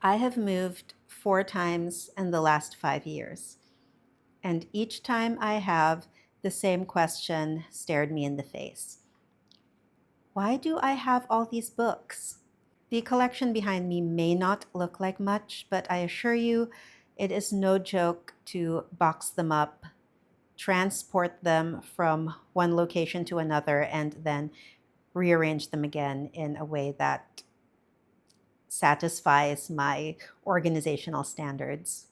I have moved 4 times in the last 5 years, and each time I have, the same question stared me in the face. Why do I have all these books? The collection behind me may not look like much, but I assure you, it is no joke to box them up, transport them from one location to another, and then rearrange them again in a way that satisfies my organizational standards.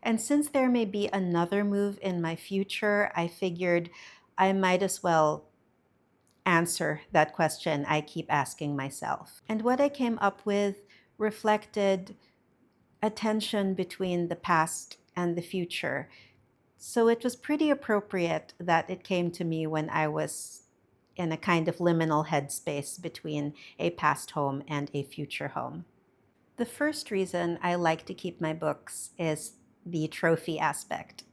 And since there may be another move in my future, I figured I might as well answer that question I keep asking myself. And what I came up with reflected a tension between the past and the future. So it was pretty appropriate that it came to me when I was in a kind of liminal headspace between a past home and a future home. The first reason I like to keep my books is the trophy aspect.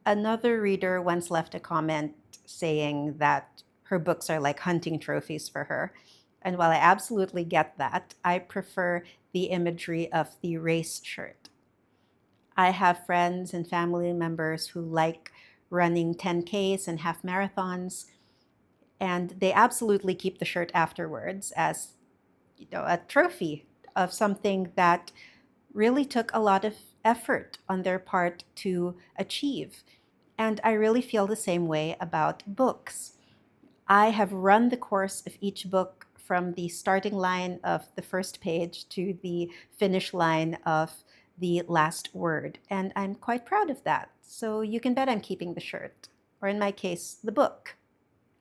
Another reader once left a comment saying that her books are like hunting trophies for her. And while I absolutely get that, I prefer the imagery of the race shirt. I have friends and family members who like running 10Ks and half marathons, and they absolutely keep the shirt afterwards as a trophy of something that really took a lot of effort on their part to achieve. And I really feel the same way about books. I have run the course of each book from the starting line of the first page to the finish line of the last word, and I'm quite proud of that. So you can bet I'm keeping the shirt, or in my case, the book.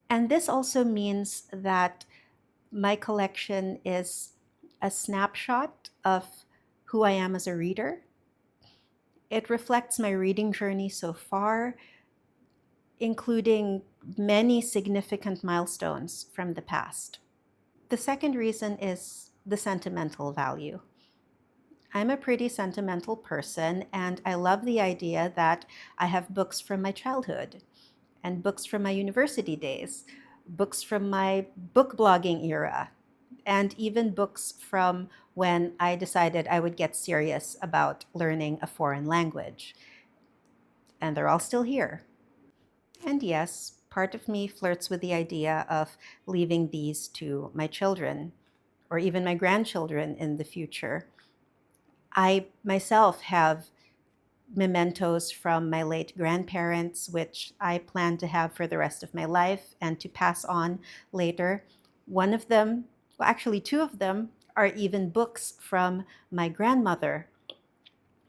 And this also means that my collection is a snapshot of who I am as a reader. It reflects my reading journey so far, including many significant milestones from the past. The second reason is the sentimental value. I'm a pretty sentimental person, and I love the idea that I have books from my childhood and books from my university days, books from my book blogging era, and even books from when I decided I would get serious about learning a foreign language. And they're all still here. And yes, part of me flirts with the idea of leaving these to my children or even my grandchildren in the future. I myself have mementos from my late grandparents, which I plan to have for the rest of my life and to pass on later. One of them, well, actually, two of them, are even books from my grandmother.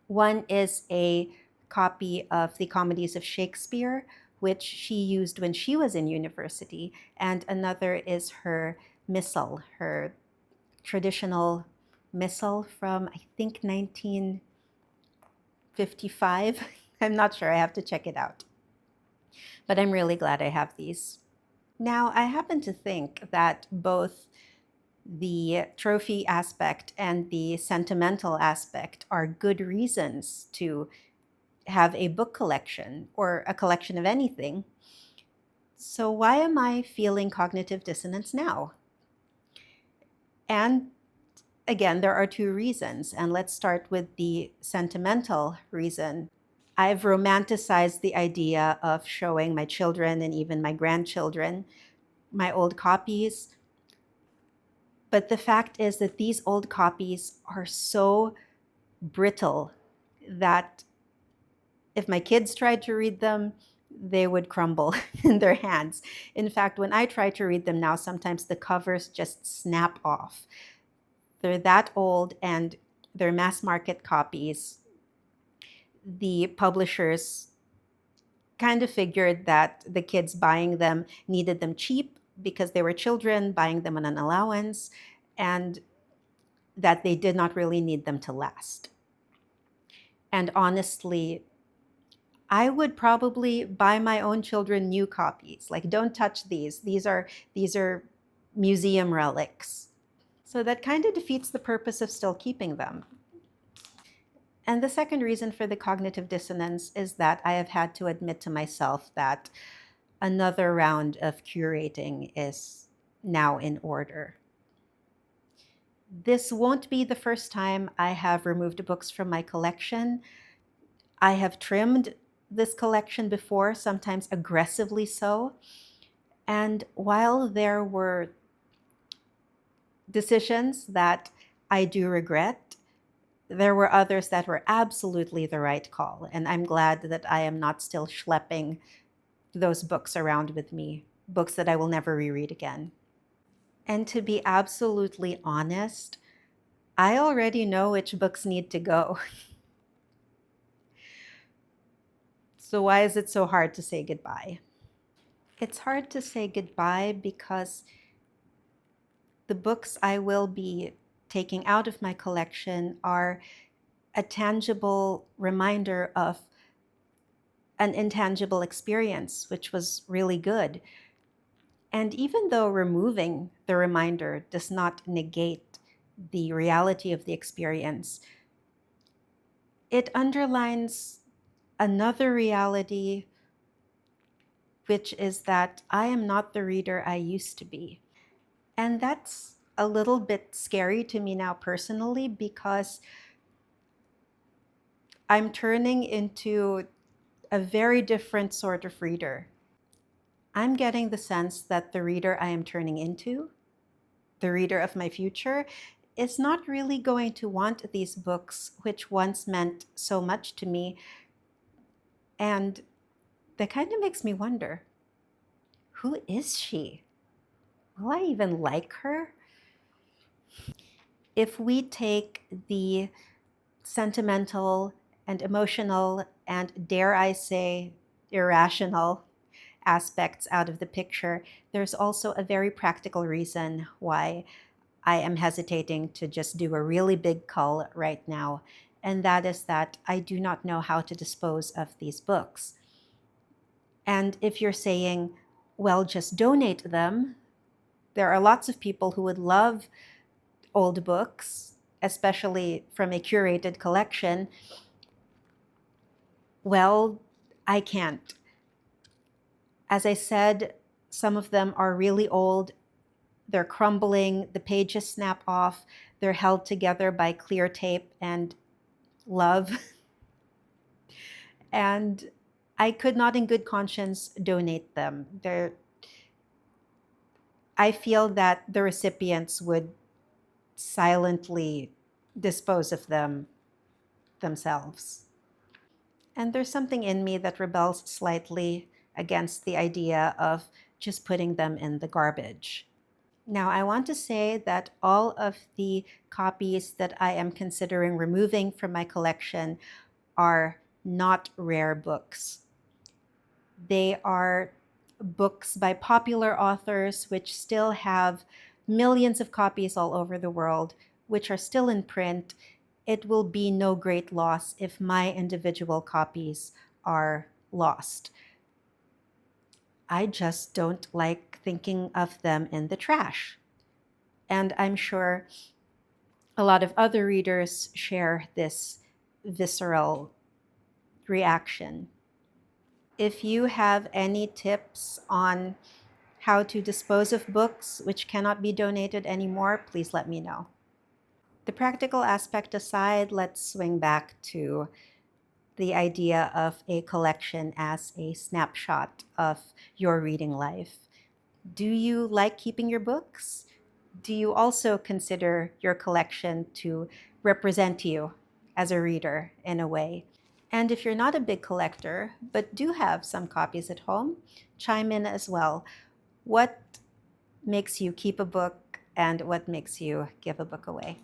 One is a copy of the comedies of Shakespeare, which she used when she was in university, and another is her missal, her traditional missal from, I think, 1955. I'm not sure, I have to check it out. But I'm really glad I have these. Now, I happen to think that both the trophy aspect and the sentimental aspect are good reasons to have a book collection or a collection of anything. So, why am I feeling cognitive dissonance now? And again, there are two reasons, and let's start with the sentimental reason. I've romanticized the idea of showing my children and even my grandchildren my old copies. But the fact is that these old copies are so brittle that if my kids tried to read them, they would crumble in their hands. In fact, when I try to read them now, sometimes the covers just snap off. They're that old and they're mass market copies. The publishers kind of figured that the kids buying them needed them cheap because they were children buying them on an allowance, and that they did not really need them to last. And honestly, I would probably buy my own children new copies. Like, don't touch these. These are museum relics. So that kind of defeats the purpose of still keeping them. And the second reason for the cognitive dissonance is that I have had to admit to myself that another round of curating is now in order. This won't be the first time I have removed books from my collection. I have trimmed this collection before, sometimes aggressively so. And while there were decisions that I do regret, there were others that were absolutely the right call. And I'm glad that I am not still schlepping those books around with me, books that I will never reread again. And to be absolutely honest, I already know which books need to go. So why is it so hard to say goodbye? It's hard to say goodbye because the books I will be taking out of my collection are a tangible reminder of an intangible experience, which was really good. And even though removing the reminder does not negate the reality of the experience, it underlines another reality, which is that I am not the reader I used to be. And that's a little bit scary to me now personally because I'm turning into a very different sort of reader. I'm getting the sense that the reader I am turning into, the reader of my future, is not really going to want these books which once meant so much to me. And that kind of makes me wonder, who is she? Will I even like her? If we take the sentimental and emotional and, dare I say, irrational aspects out of the picture, there's also a very practical reason why I am hesitating to just do a really big cull right now. And that is that I do not know how to dispose of these books. And if you're saying, well, just donate them, there are lots of people who would love old books, especially from a curated collection. Well, I can't. As I said, some of them are really old. They're crumbling, the pages snap off, they're held together by clear tape and love. And I could not, in good conscience, donate them. I feel that the recipients would silently dispose of them themselves. And there's something in me that rebels slightly against the idea of just putting them in the garbage. Now, I want to say that all of the copies that I am considering removing from my collection are not rare books. They are books by popular authors which still have millions of copies all over the world, which are still in print. It will be no great loss if my individual copies are lost. I just don't like thinking of them in the trash. And I'm sure a lot of other readers share this visceral reaction. If you have any tips on how to dispose of books which cannot be donated anymore, please let me know. The practical aspect aside, let's swing back to the idea of a collection as a snapshot of your reading life. Do you like keeping your books? Do you also consider your collection to represent you as a reader in a way? And if you're not a big collector, but do have some copies at home, chime in as well. What makes you keep a book and what makes you give a book away?